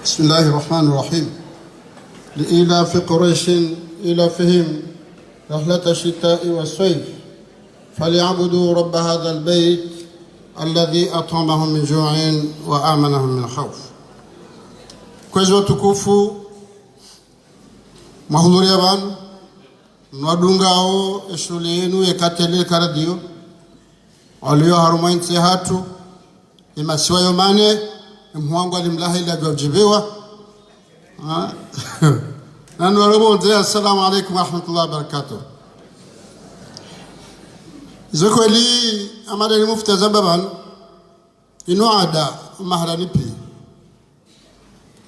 بسم الله الرحمن الرحيم. لإيلاف قريش إيلافهم رحلة الشتاء والصيف فليعبدوا رب هذا البيت الذي أطعمهم من جوع وآمنهم من خوف. Kwezi watukufu, mahudhuria banu mwadungao shule yenu ekatele karadio walio harumainti hatu imasiwa yomane mwangu alimlahi ila jawajibiwa nanu warabonze. Assalamu alaikum wa rahmatullahi wa barakatuh. Zokweli amada ni mufti zambaban inuada maharani pi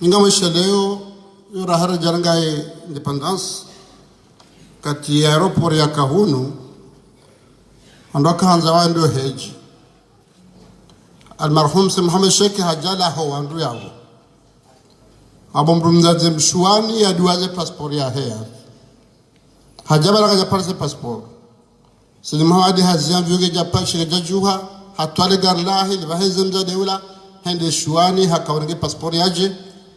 ninga mwisha leo yura haraja rangaye independence kati ya aeroport ya Kahunu andoka hanza wandu heji almarhum si Muhammad Sheikh hajala ho wandu yao abomrumzaze mshuani ya duaze passport ya hea hajaba rakaja parse passport sidi Muhammad hazian vyoge japa shirika juha hatwale garlahi libaheze mzade ula hende shuani hakawarenge passport yaje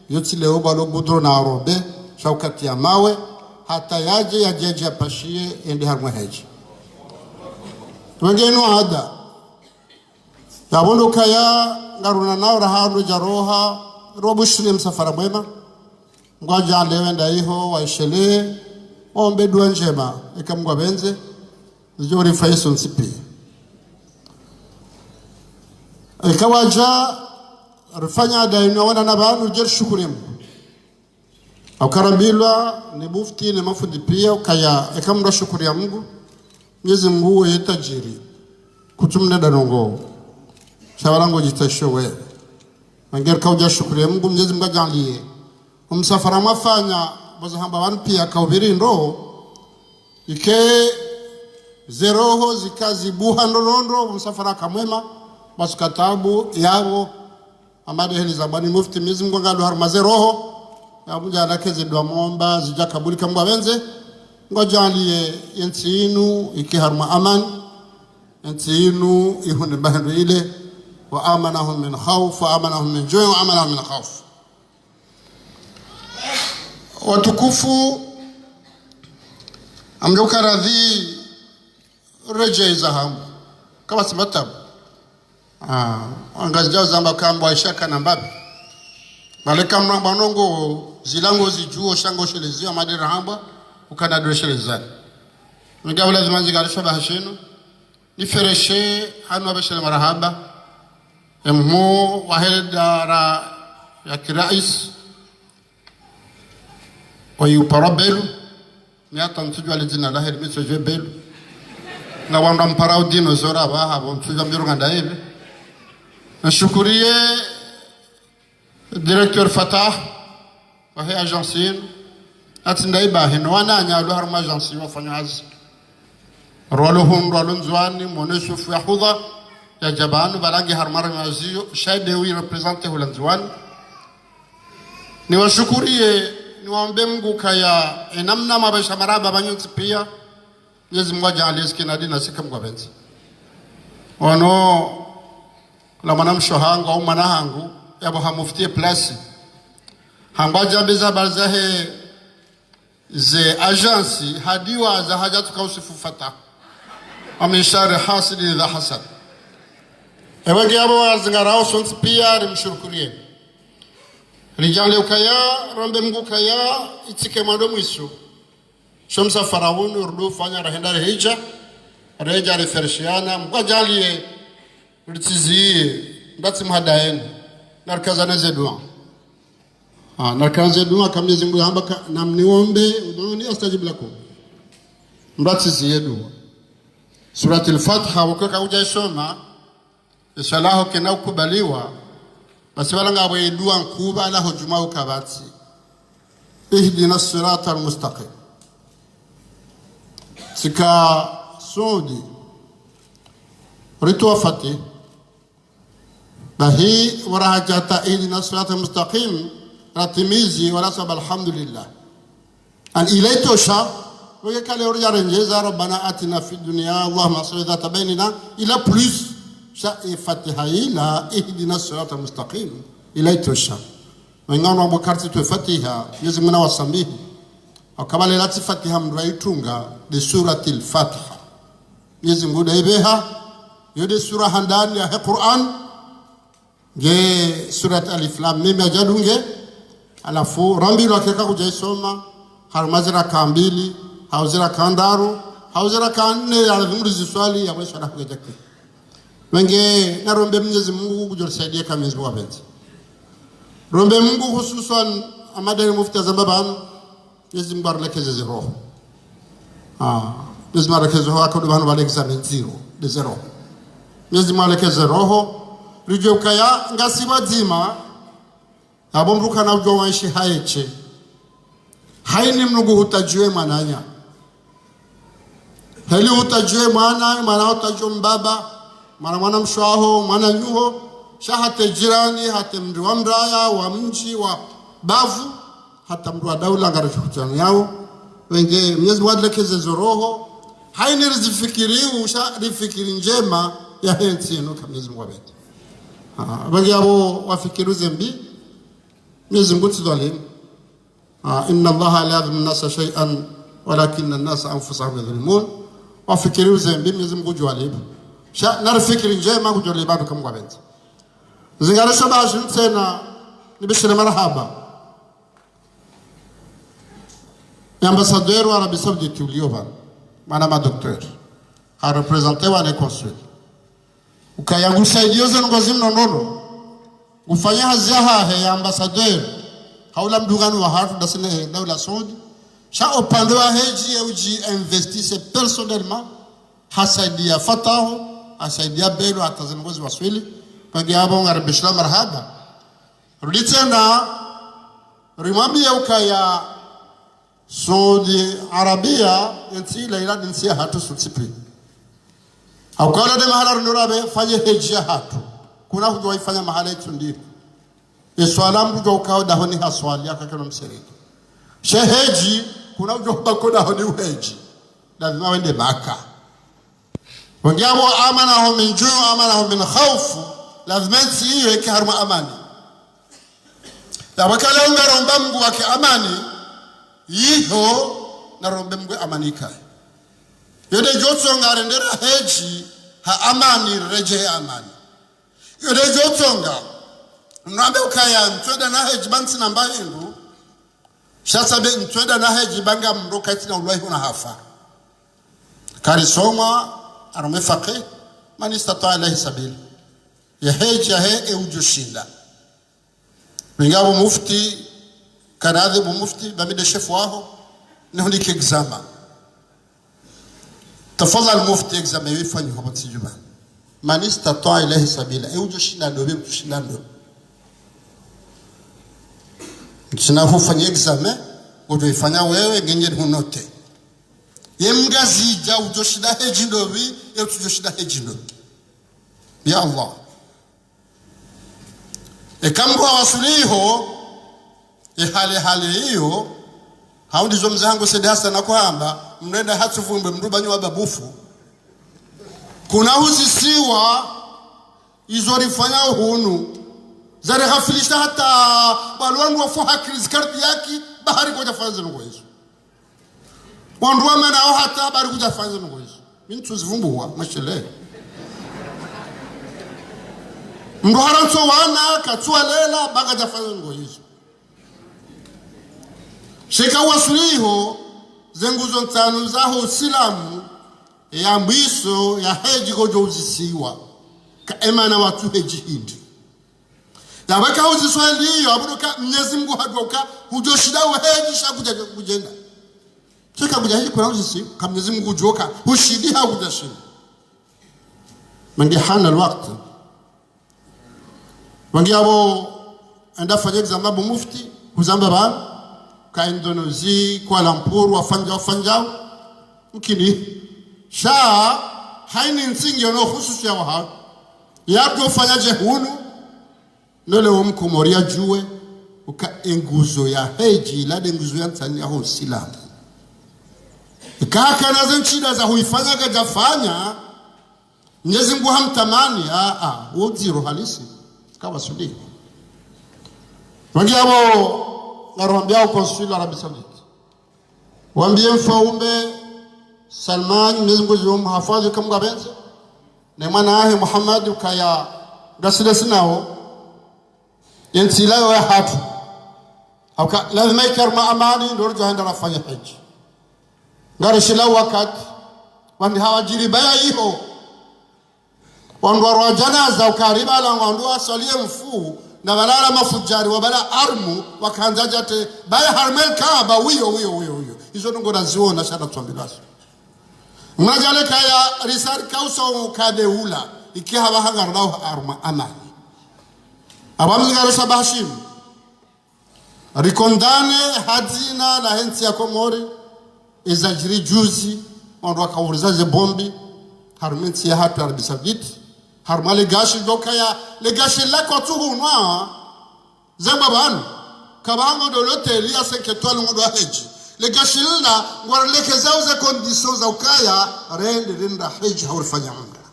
yoti leo balo budro na arobe shaukati ya mawe hata yaje yajeje apashie ende harmwe heji wengenu ada yabondo kaya ngaruna nao rahano jaroha robo shule msafara mwema ngwaja lewenda iho waishele ombe dua njema ikamgwa benze zijori faiso nsipi ikawaja rifanya daino wana nabanu jer shukurimu Aukarambilwa ni mufti ni mafudi pia kaya ekamra shukuri ya Mungu Mwenyezi Mungu yetajiri kutumne danongo shawarango jitashowe manger kauja shukuri ya Mungu Mwenyezi Mungu ajalie umsafara mafanya bazahamba wanu pia kaubiri ndo ike zeroho zikazi buha ndolondo umsafara kamwema basukatabu yabo amade heli zabani mufti Mwenyezi Mungu ngalu harma zeroho ya munja alakeze dua momba zija kabuli kambwa benze ngojalie yenti inu iki harma aman yenti inu ihune bahendu ile wa amanahum min khawf wa amanahum min ju' wa amanahum min khawf. Watukufu amgeuka radhi reje zahamu kama simatab angazijao zamba kambwa ishaka na mbabi maleka mbanongo zilango zijuo shango shelezio madira hamba ukana dreshelezani ngabula zimanzi garisha bahashino ni fereshe hanu abashele marahaba emho wahedara ya kirais wayuparabelu ni hata mtujwa lezina laheri misoje belu na wanda mparao dino zora baha mtuja mbiru nganda hivi nashukuriye Directeur Fatah wahe agency atindai bahino wananya alo harma agency wafanyazi rolo hundu nzwani moneshufu ya hudha ya jabanu balangi harmara mazio shaide wi represente hulanzwani ni washukurie ni waombe Mungu kaya enamna mabasha maraba banyonzi pia Mwenyezi Mungu ajalie kinadi na sikamgwa benzi wano la manamsho hangu au manahangu yabo hamuftie plasi hambaja beza barzahe ze agency hadiwa za hajatu kausifu Fatah ameshare hasidi dha hasad ewege yabo wazingarao sonti pia rimshukurie rijale ukaya rombe Mungu kaya itike mwando mwisu shomsa farawuni urdu fanya rahendare hija reja refershiana mwajalie ritizie ndati mhadaeni narkazana zedua narkazana zedua kama Mwenyezi Mungu hamba na mniombe udhoni astajibu lakum mrati zedua surati al-Fatiha wakaka ujaisoma inshallah kena ukubaliwa basi wala ngabwe dua nkuba la hujuma ukabati ihdina as-sirata al-mustaqim sika sudi ritu wafati bahi warahajata ihdina as-sirata al-mustaqim ratimizi wala sabal alhamdulillah an ilayto sha ويكالي ورجال رنجيزا ربنا آتنا في الدنيا اللهم صل ذات بيننا إلى بلس شاء فتحة إلى اهدنا الصراط المستقيم إلى توشا wengine wa karti tu Fatiha Mwenyezi Mungu anawasamehe akabale lati Fatiha mraitunga de suratil Fatiha Mwenyezi Mungu daibeha yode sura handani ya Qur'an je surat alif lam mim ajadunge alafu rambilo akeka kujaisoma harmazira kambili hauzira kandaru hauzira kanne ya lazimurizi swali ya mwisho anakuja wenge na rombe Mwenyezi Mungu kujorsaidia kama Mwenyezi Mungu abenzi rombe Mungu hususan amadari mufti zambaban Mwenyezi Mungu arlekeze roho Mwenyezi Mungu arlekeze roho akadubanu wale examen de zero Mwenyezi Mungu arlekeze roho rijo kaya ngasiba dzima abomruka na ujo wanshi haeche haini mnugu hutajiwe mananya heli hutajiwe mana hutajiwe mbaba mwana mshwaho mwana nyuho shahate jirani hate mdu wa mraya wa mji wa bavu hata mdu wa daula ngarachukuchana yao wenge Mwenyezi Mungu adlekeze roho haini rizifikiriu rifikiri njema ya hensi eno kama Mwenyezi Mungu abeti wenge abo wafikiru zembi Mwenyezi Mungu tudhalim inna Allaha la yadhlimu an-nasa shay'an walakinna an-nasa anfusahum yadhlimun wafikiru zembi Mwenyezi Mungu jualibu narifikiri njema kujole bado kama abeti zingarisha bashi tena nibishire marhaba ambassadeur wa Arabie Saoudite ulioba madame docteur a représenter wa les consul ukayangusha ilioze ngozi mnonono ufanya haziaha ya ambassadeur haula mdugano wa hatu dasine daula Saudi sha upande wa heji ya uji investisse personnellement hasaidia fatahu hasaidia belo atazingozi waswili pagi abo ngaribishira marhaba ruditena rimwambia ukaya Saudi Arabia nti laila dinsi hatu sutipi akala de mahala nurabe fanye heji hatu kuna kujua ifanya mahala yetu ndio iswalamu kujua ukao dahoni haswali akakana msereki sheheji kuna kujua bakoda honi uheji lazima wende Maka wangiamo amana hum min juu amana hum min khawf lazima siwe kiharma amani ya wakala ungaromba Mungu wake amani yiho na rombe Mungu amanika yode jotso ngarendera heji ha amani reje amani yode jotsonga nambe ukaya ntweda na heji bansi namba hindu shasabe ntweda na heji banga mroka tina ulwahi una hafa karisoma arome faqih man istata alayhi sabil ya heji ya he ujushinda ngabo mufti kanadhibu mufti bamide shefu wao nihundike exama tafadhal mufti exama yifanye kwa mtijuma man istata alayhi sabila ujushinda ndio kushinda ndio tunafanya exama utoifanya wewe genye hunote yemgazi ja ujoshida heji ndio ujoshida heji ndio ya Allah ekambo wasuliho hali hiyo haundi mzangu Said Hassan kwamba mnenda hatuvumbe mrubanywa babufu kuna usisiwa izorifanya hunu zare ghafilisha hata balwangu wafuha krizkarti yaki bahari koja fanze ngoizo wandwa manao hata bahari koja fanze ngoizo mimi tuzivumbua mashele mndoharanso wana katswa lela baka jafanze ngoizo sheka wasuliho zenguzo ntanu zaho Uislamu ya mbiso ya heji gojo uzisiwa ka emana watu heji hindi ya baka uziswali hiyo abuduka Mwenyezi Mungu hadoka hujoshida wa heji shakuja kujenda sheka kuja heji kuna uzisiwa kama Mwenyezi Mungu hujoka hushidi hakujashinda mangi hana alwaqt mangi abo anda fanya exam abu mufti kuzamba ba ka Indonesia Kuala Lumpur wafanja mkini sha haini nsingi ono hususi ya waha yato fanyaje hunu nole umkumoria juwe uka enguzo ya heji ilade nguzo ya Tanzania ho Uislamu kaka nazo nchida za huifanya kajafanya Mwenyezi Mungu hamtamani uziro halisi kawa sudi Wangiabo ngaroambia konsul la Arabia Saudite. Waambie mfaume Salman Mwenyezi Mungu hafadhi kama gabenza. Na mwana wake Muhammad ukaya gasida sinao. Yensila wa hatu. Aka lazima ikarma amani ndio jaenda rafanya haji. Ngari shila wakati wandi hawajiri baya hiyo. Wandwa janaza ukariba la ngondwa salie mfu na balala mafujari wabala armu wakanjajate baya harmel kaaba wiyo hizo ngo naziona shada twambilaso mnajale kaya risar kauso kadeula ikihaba hangarnao arma amani abamngaro sabashim rikondane hazina la hensi ya Komori izajiri juzi wandwa kauriza ze bombi harmensi ya hatu Arabia Saudite harmale gashi dokaya le gashi lako tuhunwa zamba banu kabango de l'hôtel ya 5 étoiles ngo do haji le gashi la ngwara leke zao za conditions za ukaya renda haji haurifanya umra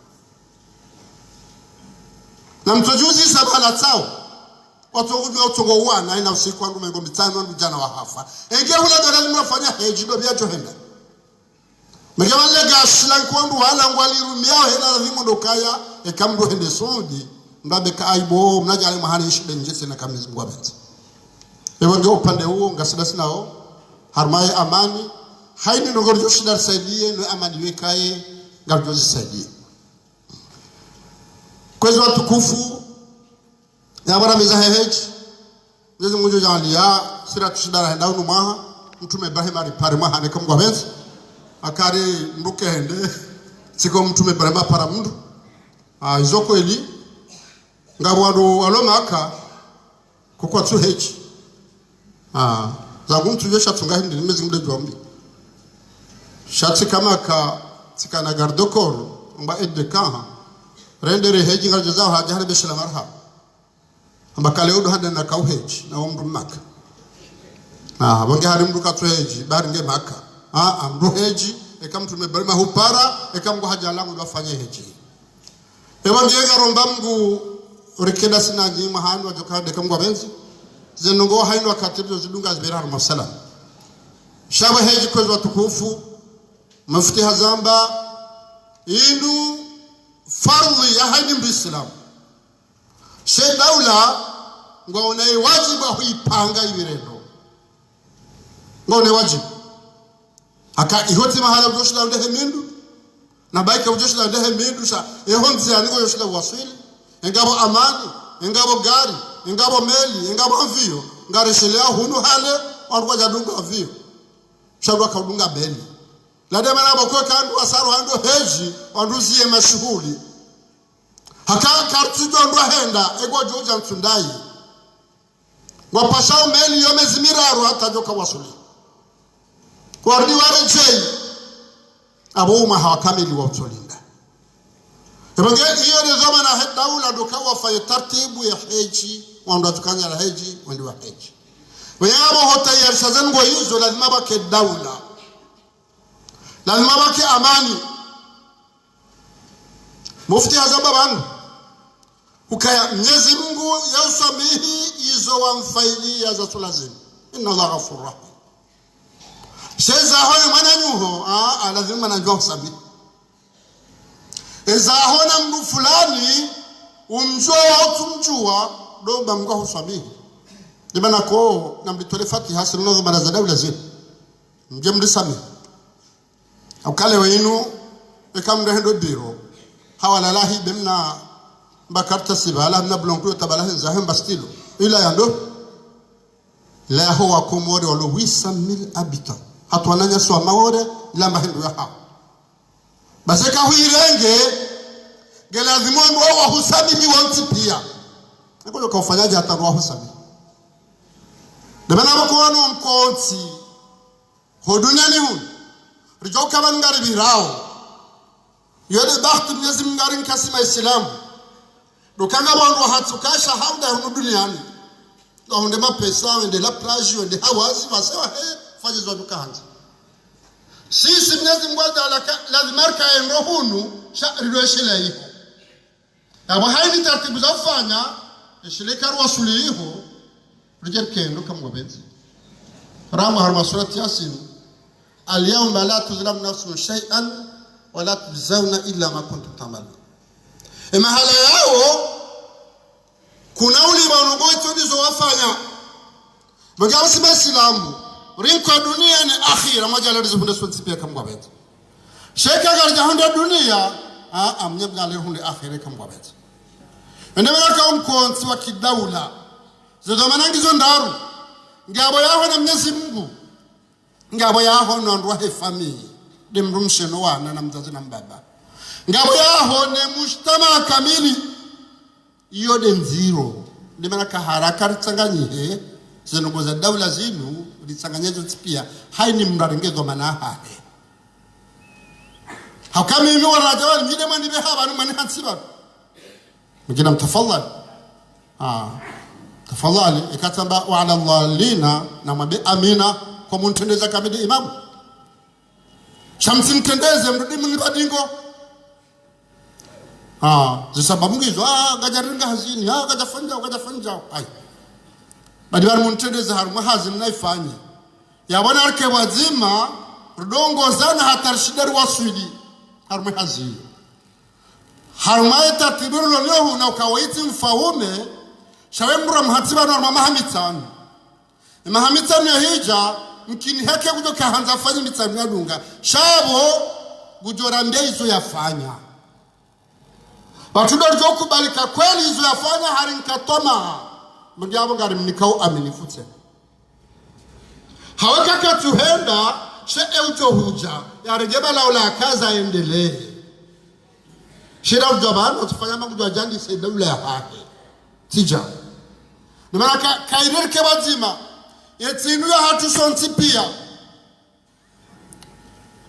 na mtojuzi sabala tao watu utogo wana ina usiku wangu mengo mitano jana wa hafa enge hula dala nimefanya haji do bia johenda Megawale gaslan kwandu wala ngwalirumia hela lazima ndokaya ekamdo hende sodi ndabe kaibo mnajali mahali shida njese na kamizi Mungu abenza. Ewa ndio upande huo ngasida sinao harmaye amani haini ngorjo shida saidie no amani wekaye ngarjo zisaidie. Kwezi watukufu ya bara mizaheheji Mwenyezi Mungu jalia sira tushidara henda unu maha mtume Ibrahim alipare maha ne Mungu abenza. Akari mbuke hende siko mtume barama para mundu izoko eli ngabwado aloma aka kokwa tu hechi za muntu yesha tunga hindi nimezi mde jombi shati kama ka tikana gardokor mba edde kaha rendere heji ngaje zao haja hale beshela marha amba kale udo hande na kau heji na umru maka wange hari mdu ka tu heji bari nge maka amru heji eka mtume barima hupara eka mgu haja langu wafanye heji ewa ngega romba mgu rikeda sinaji mahanu wajokade eka mgu wabenzi zenungo hainu wakatibu zidunga zibira harumasala shaba heji kwezu watukufu mafiti hazamba indu farli ya haini mbi islamu she daula ngone wajibu huipanga ibirendo ngone wajibu aka ihoti mahala ujoshila ndehe mindu na baika ujoshila ndehe mindu sa ehonzi aniko yoshila wasili engabo amani engabo gari engabo meli engabo avio ngareshelea hunu hale warwa jadunga avio shabwa kaudunga beli lade mana bako kandu wasaru hando heji wanduzie mashuhuli haka kartujo ndo henda ego joja ntundai wapashao meli yomezimiraru hata joka wasuli Wardi warejei abuma hawakamili wa utolinda. Ebangeli hiyo ni zama na daula dokawa faye tartibu ya heji wanda tukanya la heji wandi wa heji. Wanyama hota ya shazango hizo lazima bake daula. Lazima bake amani. Mufti hazamba bangu. Ukaya Mwenyezi Mungu ya usamihi hizo wa mfaili ya za tulazimu. Inna Allah ghafurur rahim. Sheza hona mwana nyuho lazima najua sabi eza hona mdu fulani umjua utumjua domba mgwa husabi libana ko namlitole Fatiha sirno za za daula zile mje mlisami akale wenu ekamda hendo diro hawala lahi bimna bakarta sibala mna blonku tabalahin zahem bastilo ila yando la huwa Komori walo 800,000 habitants hatuananya swa maore ila mahindu ya hao baseka huirenge gelazimo wa husabi ni wanti pia nako kafanyaje hata roho husabi demana bako wanu mkonti hodunya ni hun rijao kama ngari birao yode bahtu Mwenyezi Mungu ngari kasima Islam dokanga wangu hatukasha hauda hunu duniani ndio mapesa wende la plage wende hawazi wasewa fanya zwa dukanza sisi Mwenyezi Mungu lazima kae rohunu rilweshela hiyo abo haini taratibu za kufanya shirika ruasuli hiyo رجال كينو كم وبنت رامها المسورة ياسين اليوم لا تظلم نفس شيئا ولا تجزون إلا ما كنتم تعملون إما هلا ياو كناولي بانوغوي تونيزو وفانيا بجاوس بسلامو رينكو دنيا ni akhira majala rizunde swatipia kama wabet sheka garja hunda dunia amnye bgale hunde akhira kama wabet ende baraka umkonsi wa kidaula zidomanangizo ndaru ngabo yaho na Mwenyezi Mungu ngabo yaho nondwa he family demrumsheno wana na mzazi na mbaba ngabo yaho ne mujtama kamili iyo denziro limanaka haraka ritsanganyihe zinogo za daula zinu ritsanganyezo pia haini mrarengezo manahare hakami hivi wanajawali mjide mani behaba mani hansiba mjina mtafadhali tafadhali ikatamba wa ala dhalina na mabe amina kwa muntendeza kamili imamu shamsi mtendeze mrudi mnibadingo zisababu hizo gajaringa hazini gajafanja ai badibar muntendeza haruma hazini naifanya ya wana arke wazima rudongo zana hatarshidari waswidi haruma hazini haruma eta tibiru loliohu na ukawaiti mfaume shawe mbura mhatiba na mama hamitanu mahamitanu ya hija mkini heke kutoka hanza fanya mitanu ya dunga shabo gujorambia hizo yafanya batudo kubalika kweli hizo yafanya harinkatoma mngiabo ngari mnikao aminifute hawakaka tuhenda she eujo huja ya rejeba laula kaza endelee shida ujabana tufanya magujwa jandi sedaula ya hake tija nimana kairerke wazima yetinu ya hatu sonti pia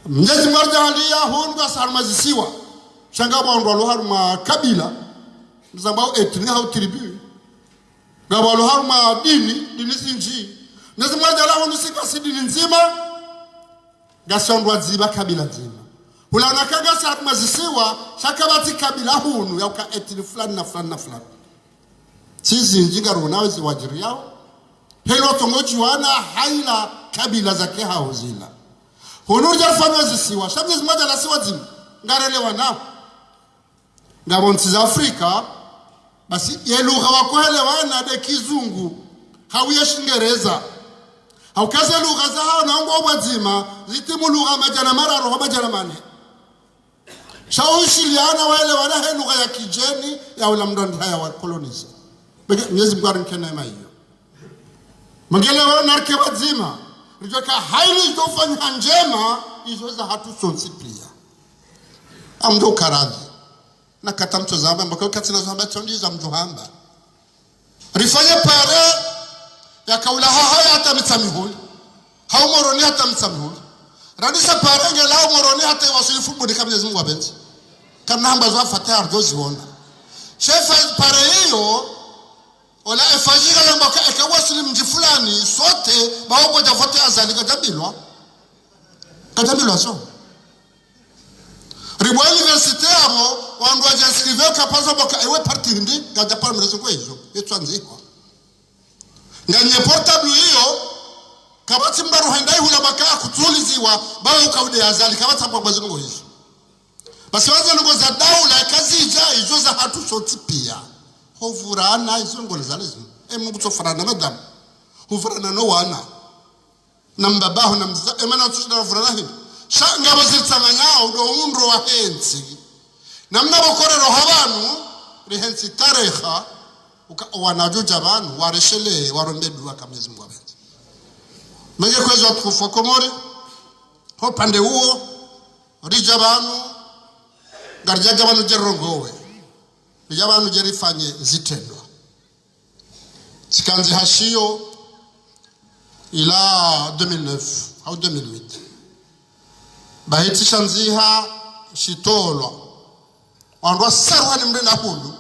Mwenyezi Mungu alia honga sarmazisiwa shanga bwa ndo haruma kabila mzambao etini hau tribu ngabo haruma dini sinji Mwenyezi Mungu alia honga sika sidini nzima gasondwa ziba kabila nzima hulana kaga sarmazisiwa shakabati kabila hunu yauka etini fulani na fulani na fulani sisi njinga runawe wajiri yao helo tongoji wana haila kabila zake hao zila honoja fanya zisiwa shabye zimoja la siwa zimu ngarelewa nao ngabonzi za Afrika basi yelugha wakuelewana de kizungu hawiya shingereza haukaze lugha za hao naongo wazima zitimu lugha majana mara roho majana mane shaushiliana wale wana he lugha ya kijeni ya ulamdoni haya wa koloniza Mwenyezi Mungu arinkenema hiyo mangele wana narke wazima rijaka haili tofanya njema hizo za hatu sonsi pia amdo karadhi na katamto zamba mbako katina zamba tondi za mjuhamba rifanye pare ya kaula haya hata mitsamihuli haumoroni hata mitsamihuli radisa pare ngela haumoroni hata wasilifu bodi kama Mwenyezi Mungu abenzi kana hamba za fataya ardozi wona shefa pare hiyo ola efajiga lamba ka wasili mji fulani sote bawo javote azali katabilwa so ribo universite amo wandu ajasirive kapaza boka ewe parti ndi gaja pa mrezo kwa hizo yetwanziko nganye portable hiyo kabati mbaru handai hula baka kutuliziwa bawo kaude azali kabata kwa bazingo hizo basi waza ngo za daula kazi ija hizo za hatu soti pia hovurana hizo ngole zalizo emu kutofurana madam hovurana no wana nambabaho namza emana tushida hovurana hivi shanga bazitsanganyao do unro wa hensi namna bokorero habanu rihensi tareha wanajuja abantu wareshele warondedwa kamezi Mungu abenzi mege kwezo tukufa komore ho pande huo rijabanu garjaga banu jerongowe rijabanu jerifanye zitendwa sikanzi hashio ila 2009 au 2008 bahiti shanziha shitolwa wandwa sarwani mrena hulu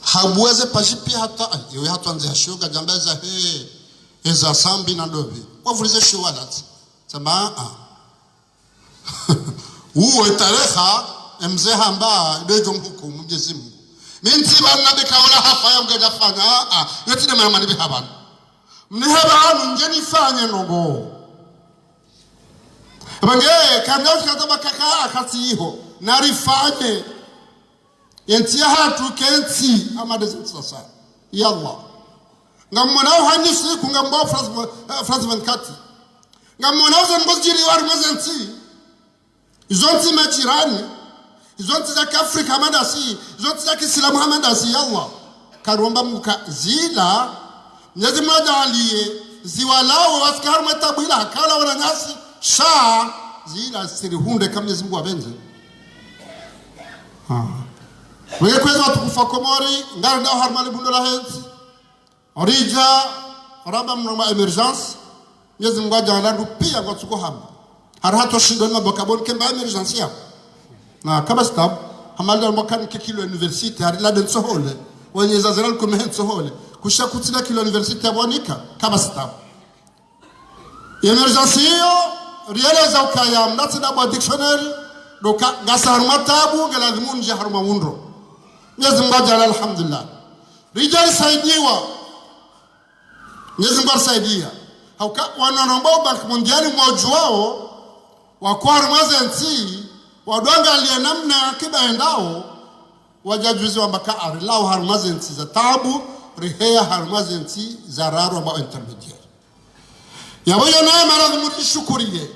habuweze pashipi hata iwe hatu anzi hashuga jambeza eza sambi na dobi wavulize shuwadati sema uwe tareha mze hamba dojo mhukumu Mwenyezi Mungu minti bana bikaola hafa ya mgeja fanya yoti de mama ni bihaban mnihaba njeni fanye nobo abange kanao kataba kaka akatiho narifanye yentia hatu kenti amade sasa yalla ngamona hanisi kungambo France 24 ngamona zonboziri war mazenti izonti majirani izonti za Afrika madasi izonti za Kiislamu madasi yalla karomba muka zila nyezi madalie ziwalao waskar matabila kala wala nasi sha zila sirihunde kama Mwenyezi Mungu abenze wewe kweza watukufa Komori ngara ndao harmali bundula henzi orija raba mnoma emergence Mwenyezi Mungu ajalandu pia kwa tuko hapa harato shindo na bokabon kemba emergence ya na kama stab hamali mwakan kilo university hari laden sohole wenye zaziral kumehen sohole kushakutina kilo university ya bwanika kama stab emergence hiyo realiza ukaya mnati na bwa dictionary doka gasa harumatabu ngalazimu nje haruma wundro Mwenyezi Mungu ajala alhamdulillah rijali saidiwa Mwenyezi Mungu saidia hauka wananomba bank mondiali mmoja wao wakwa harumazenti wadwanga alienamna kibaendao wajajuzi wambaka arilao harumazenti za tabu rihea harumazenti za raro ambao intermediate yabo yona maradhi mutishukuriye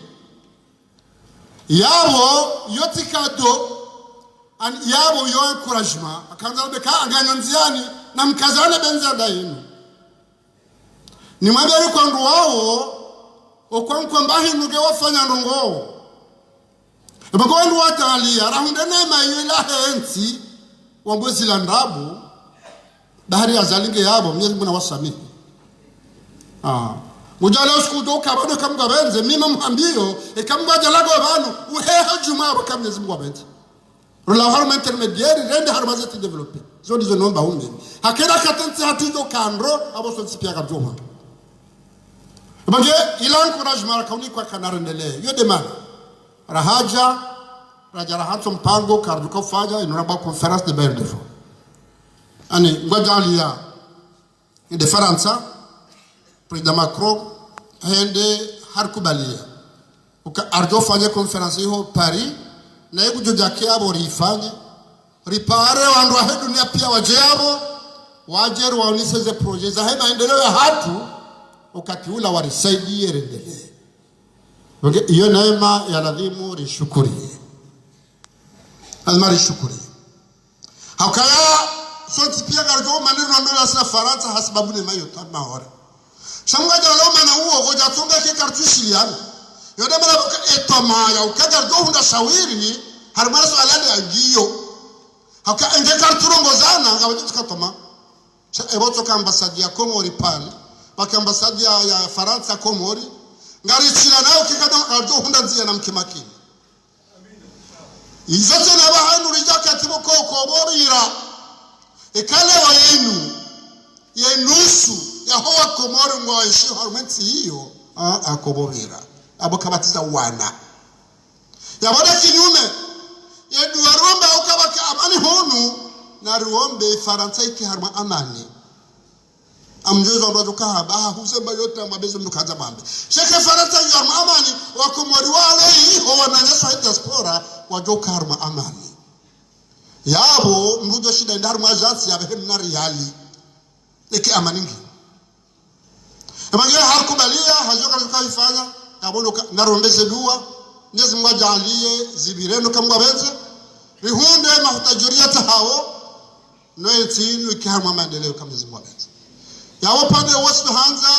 yabo yotikado an yabo yo encouragement akanza beka anganyanziani na mkazane benza dainu ni mwabere kwa ndu wao okwankwa mbahi nuge wafanya ndongo ebako ndu watalia rahunde nema yila henti wambwezi la ndabu bahari azalinge yabo Mwenyezi Mungu nawasamihi mujala usikudo kabado kamgabenze mima mhambio ekamgwaja lago abantu uheha juma bakam Mwenyezi Mungu abenze la harma intermédiaire rende harmazeti développer zo dizo nomba umbe hakera katanti hatizo kandro abo so sipia kabjoma bange ila encouragement kauni kwa kanarendele yo demanda rahaja rahato mpango karduka faja inoraba conference de Berdefo ani ngwajalia de Faransa président Macron hende harkubalia uka arjo fanya conference hiyo Paris na hebu jojake abo rifanye ripare wandu wa dunia pia wajeo wajeru waoniseze project za hema endeleo ya hatu wakati ula warisaidie rendelee iyo neema ya lazimu rishukurie almari shukuri hakaya sonti pia garjo maneno ndola sa Faransa hasibabu ne mayo tama hora shamga jalo mana huo goja tunga ke kartushi yani yode mala boka etoma ya ukagarjo hunda shawiri harmaraso alale agiyo haka enge karturongo zana ngabaje tukatoma eboto ka ambassade ya Komori pale baka ambassade ya Faransa Komori ngari chila nao kikado arjo hunda nzia na mkimakini izote na bahanu rijaka tiboko Komorira ekale wa yenusu ya hoa Komori ngwa ishi harumenti hiyo Komorira abo kabatiza wana ya bada kinyume yeduaromba ukabaka amani honu na ruombe Faransa iki harma amani amjozo ndo kahaba husema yote ambabezo mkaza mambe sheke Faransa harma amani wa Komori wale ho wananyasa diaspora wajoka harma amani yabo mbujo shida ndarma ajansi ya behem na reali eki amaningi amangera harkubalia hajoka tukafanya abono narombeze dua Mwenyezi Mungu ajalie zibireno kamwa benze rihunde mahutajuria hao noetinu ikihamwa maendeleo kama Mwenyezi Mungu benze yawo pande wose hanza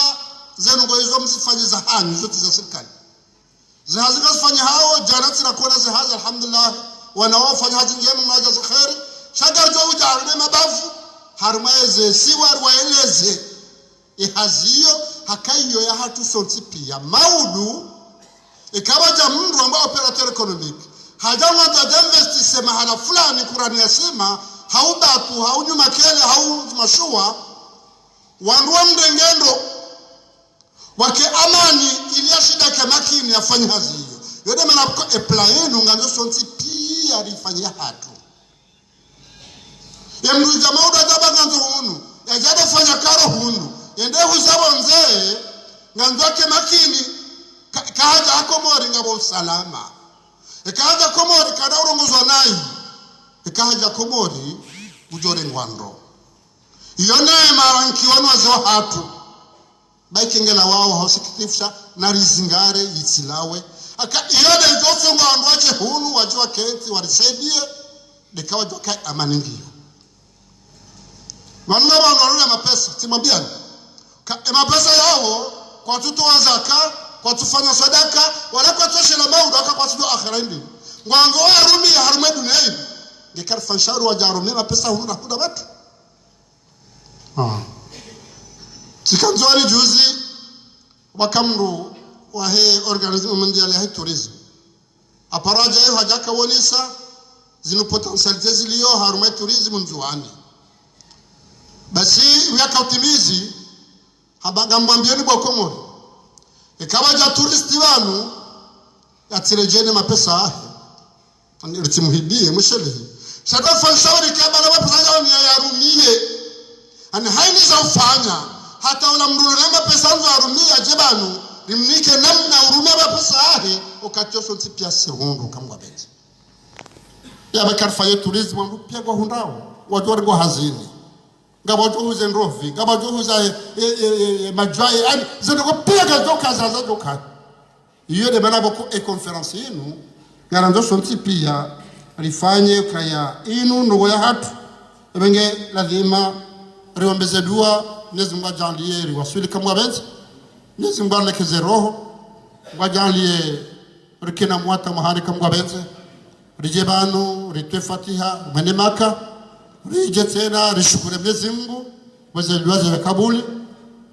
zenu ngoizo msifanye za hanyu zote za serikali zihazika zifanye hao janati na kona zihaza alhamdulillah wanaofanya haji njema maja za khairi shagarjo ujarune mabavu harumaeze siwar waeleze ihazio hakayo ya hatu sonti pia maudu ikawaja mndu ambao operateur economic hajawa da investise mahala fulani Qur'ani yasema haubatu haunyuma kele haumashua wanduwa mdengendo wake amani ilia shida kemakini afanya hazi hiyo yode manapko eplaenu nganzo sonti pia rifanya hatu mru jamaa udajaba nganzo hunu ya jaba fanya karo hunu yende huzabo nzee nganzo ke makini kaja akomori ngabo salama kaja komori kada urongozwa nai kaja komori bujore ngwando iyo neema nkiwano wazo hatu baikengela wao hausikitifsha na rizingare yitilawe aka iyode ndoso ngwando wache hunu wajua kenti warisaidie dekawa joka amaningio wanna wanaruna mapesa timwambiani mapesa yao kwa tuto wa zaka kwa tufanya sadaka wala kwa toshe na maudu aka kwa tuto akhira hindi ngwango wa rumi ya harume dunia ngekar fansharu wa jarumi mapesa hunu na kuda watu tikanzwali juzi wakamru wa he organisme mondial ya tourism aparaja hiyo hajaka wonisa zinu potentialite ziliyo harume tourism njuani basi miaka utimizi habaga mwambieni kwa Komori ikawaja turisti wanu yatirejene mapesa ahe nilitimuhidie mwishelehi shaka fanshauri kabala mapesa yao ni yarumie ani haini za ufanya hata ula mrule na mapesa nzo yarumie jebanu limnike namna urumie mapesa ahe ukatosho ntipia sirundu kamwa beti ya bakarfaye turismu wangu pia kwa hundao wajua ringo hazini ngabo juhuze nrofi ngabo juhuza majwaye yani zendoko pega joka zaza joka iyo de bana boko e conference yenu ngaranzo sonti pia rifanye kaya inu ndogo ya hatu ebenge lazima riombeze dua nezimba jandiye riwasuli kamwa benzi nezimba lekeze roho wajandiye rikena mwata mahari kamwa benzi rijebanu ritwe fatiha manemaka rije tena rishukure Mwenyezi Mungu weze duaze kabuli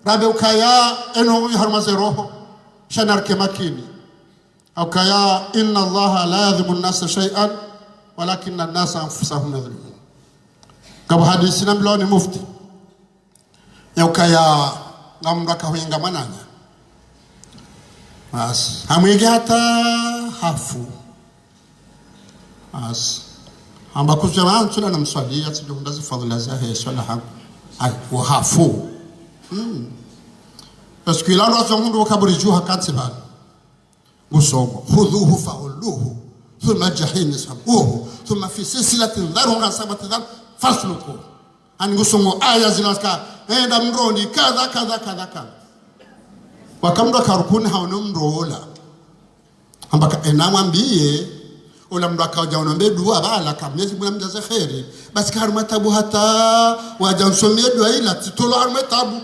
rabe ukaya eno harmaze roho shanarke makini ukaya inna allaha la yadhimu an-nasa shay'an walakinna an-nasa anfusahum yadhlimun kama hadithi na mloni mufti ya ukaya ngamraka huinga mananya as hamwege hata hafu as amba kujama tuna na mswali atijo ndazi fadhila zahe swala hapo ai wahafu parce que là nous avons nous kaburi juha katiba ngusomo khudhuhu fa'uluhu thumma jahim sabuhu thumma fi silsilatin dharha sabatin fasluku ani ngusomo aya zinaska enda mroni kadha kadha kadha kadha wakamdo karukuni haono mrola ambaka enamwambie ula mndu akaja unombe dua bala kamezi mwana mjaze khairi basi karuma tabu hata wajansomie dua ila titolo haruma tabu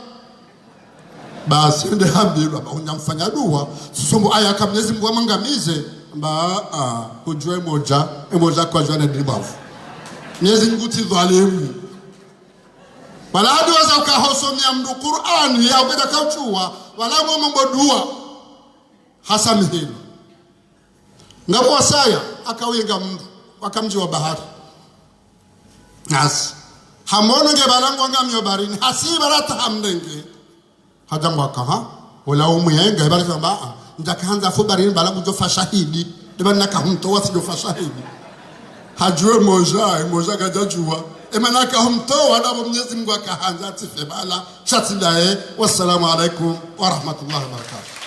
basi ende hambiwa ba unyamfanya dua susumbu aya kamezi mwa mangamize ba kujue moja kwa jana dribafu Mwenyezi Mungu tidhalimu wala hadi waza ukahosomia mndu Qur'ani ya ubeda kauchua wala mambo dua hasa mihino ngabo wasaya akawenga mndu wakamji wa bahari nas hamono nge balango ngamyo barini hasibarata hamnenge hajamwa kaha wala umuyenga ibari samba ndakaanza fu barini balango jo fashahidi debana kahumto wasi jo fashahidi hajue moja gajajua emanaka humto wala Mwenyezi Mungu akaanza tifebala shatilae wassalamu alaikum wa rahmatullahi wa barakatuh.